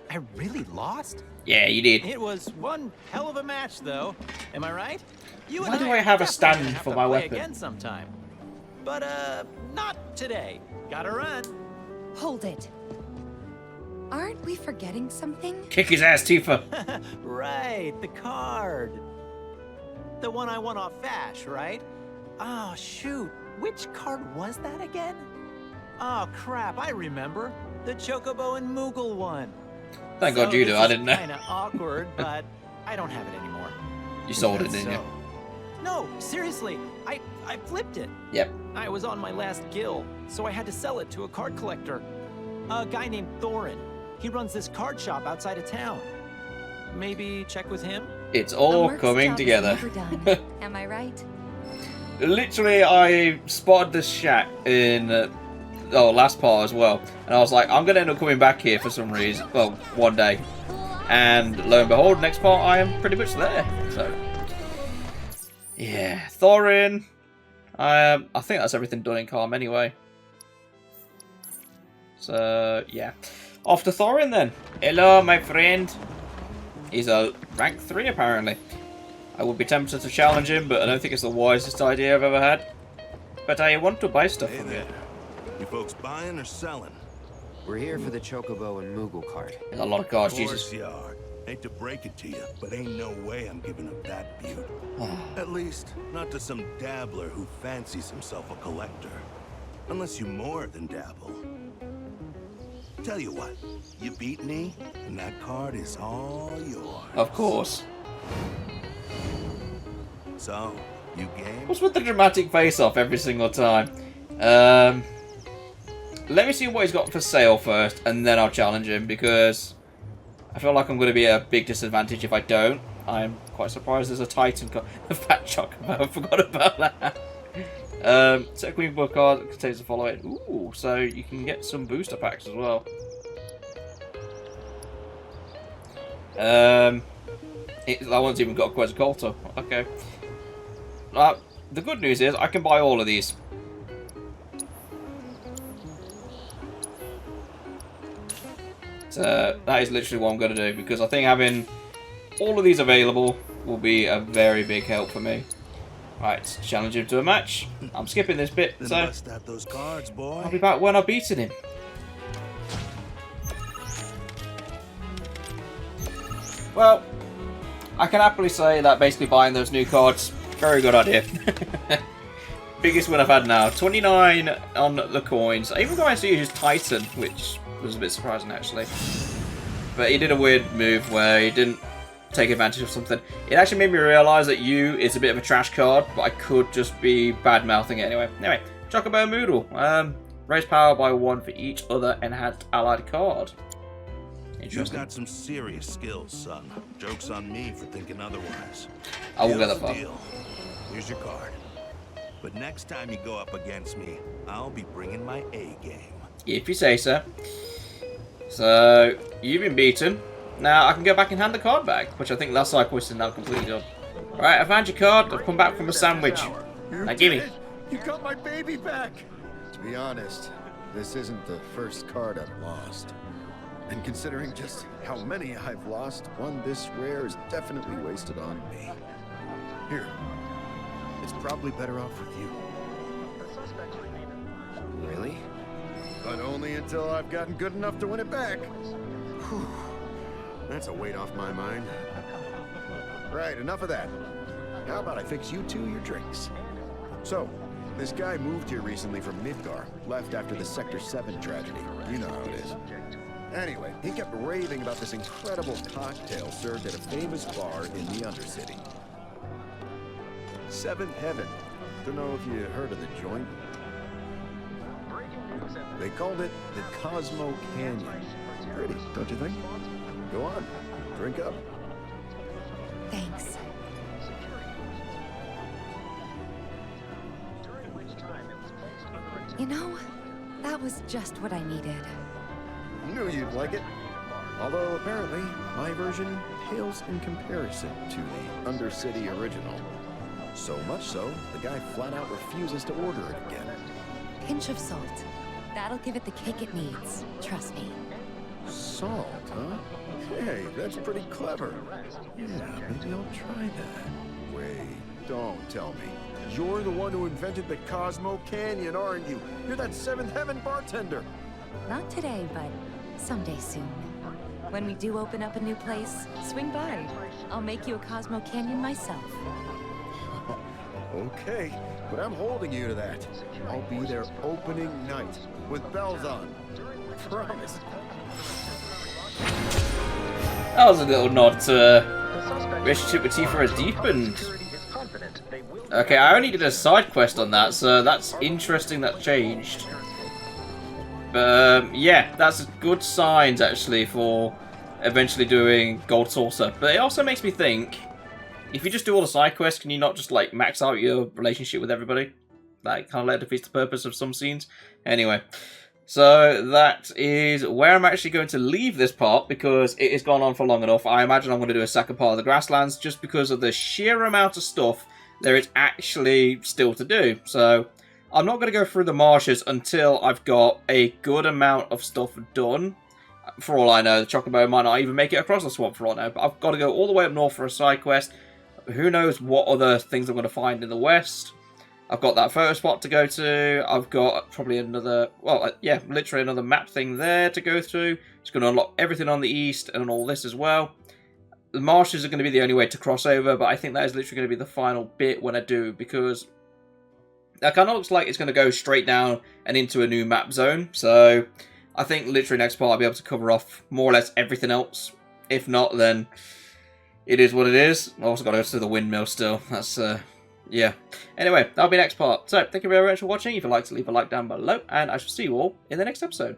I really lost? Yeah, you did. It was one hell of a match, though. Am I right? You Why do I have a stand for my weapon? Again sometime. But, not today. Gotta run. Hold it. Aren't we forgetting something? Kick his ass, Tifa. Right, the card. The one I won off Vash, right? Oh, shoot. Which card was that again? Oh, crap, I remember. The Chocobo and Moogle one. Thank God you do, I didn't know. Kinda awkward, but I don't have it anymore. You sold it, didn't you? No, seriously, I flipped it. Yep. I was on my last gill, so I had to sell it to a card collector. A guy named Thorin. He runs this card shop outside of town. Maybe check with him? It's all coming together. Am I right? Literally, I spotted this shack in last part as well, and I was like, I'm gonna end up coming back here for some reason. Well, one day, and lo and behold, next part I am pretty much there. So, yeah, Thorin. I think that's everything done in Calm anyway. So yeah, off to Thorin then. Hello, my friend. He's a rank 3 apparently. I would be tempted to challenge him, but I don't think it's the wisest idea I've ever had. But I want to buy stuff from you. You folks buying or selling? We're here for the Chocobo and Moogle card. There's a lot of cards, Jesus. Of course you are. Hate to break it to you, but ain't no way I'm giving up that beaut. At least, not to some dabbler who fancies himself a collector. Unless you more than dabble. Tell you what, you beat me, and that card is all yours. Of course. So, you game? What's with the dramatic face-off every single time? Let me see what he's got for sale first, and then I'll challenge him, because I feel like I'm going to be at a big disadvantage if I don't. I'm quite surprised there's a Titan card. The Fat Chocobo, I forgot about that. Set a Queen Book card that contains the following. Ooh, so you can get some booster packs as well. That one's even got a Quetzalcoatl. Okay. The good news is I can buy all of these. So that is literally what I'm going to do, because I think having all of these available will be a very big help for me. Right, challenge him to a match. I'm skipping this bit, so bust out those cards, boy. I'll be back when I've beaten him. Well, I can happily say that basically buying those new cards, very good idea. Biggest win I've had now. 29 on the coins. I even managed to use Titan, which was a bit surprising actually. But he did a weird move where he didn't take advantage of something. It actually made me realise that U is a bit of a trash card, but I could just be bad-mouthing it anyway. Anyway, Chocobo Moodle. Raise power by 1 for each other enhanced allied card. You've got some serious skills, son. Joke's on me for thinking otherwise. I will get that far. Here's your card. But next time you go up against me, I'll be bringing my A game. If you say so. So, you've been beaten. Now, I can go back and hand the card back, which I think last side quest is now completely done. Alright, I found your card. I've come back from a sandwich. Now, gimme. You got my baby back! To be honest, this isn't the first card I've lost. And considering just how many I've lost, one this rare is definitely wasted on me. Here. It's probably better off with you. Really? But only until I've gotten good enough to win it back. Whew. That's a weight off my mind. Right, enough of that. How about I fix you two your drinks? So, this guy moved here recently from Midgar, left after the Sector 7 tragedy. You know how it is. Anyway, he kept raving about this incredible cocktail served at a famous bar in the Undercity. Seventh Heaven. Don't know if you heard of the joint. They called it the Cosmo Canyon. Pretty, don't you think? Go on, drink up. Thanks. You know, that was just what I needed. Knew you'd like it. Although apparently, my version pales in comparison to the Undercity original. So much so, the guy flat out refuses to order it again. Pinch of salt. That'll give it the kick it needs. Trust me. Salt, huh? Hey, that's pretty clever. Yeah, maybe I'll try that. Wait, don't tell me. You're the one who invented the Cosmo Canyon, aren't you? You're that Seventh Heaven bartender. Not today, but someday soon. When we do open up a new place, swing by. I'll make you a Cosmo Canyon myself. Okay, but I'm holding you to that. I'll be there opening night, with bells on. Promise. That was a little nod to relationship with Tifa has deepened. Okay, I only did a side quest on that, so that's interesting that changed. But yeah, that's good signs actually for eventually doing Gold Saucer. But it also makes me think, if you just do all the side quests, can you not just like max out your relationship with everybody? Like, kind of like defeats the purpose of some scenes. Anyway, so that is where I'm actually going to leave this part because it has gone on for long enough. I imagine I'm going to do a second part of the Grasslands just because of the sheer amount of stuff there is actually still to do. So I'm not going to go through the marshes until I've got a good amount of stuff done. For all I know, the Chocobo might not even make it across the swamp for all I know, but I've got to go all the way up north for a side quest. Who knows what other things I'm going to find in the west. I've got that photo spot to go to. I've got probably another, well, yeah, literally another map thing there to go through. It's going to unlock everything on the east and all this as well. The marshes are going to be the only way to cross over, but I think that is literally going to be the final bit when I do, because that kind of looks like it's going to go straight down and into a new map zone. So I think literally next part I'll be able to cover off more or less everything else. If not, then it is what it is. I've also got to go to the windmill still. That's, yeah. Anyway, that'll be next part. So, thank you very much for watching. If you'd like to leave a like down below, and I shall see you all in the next episode.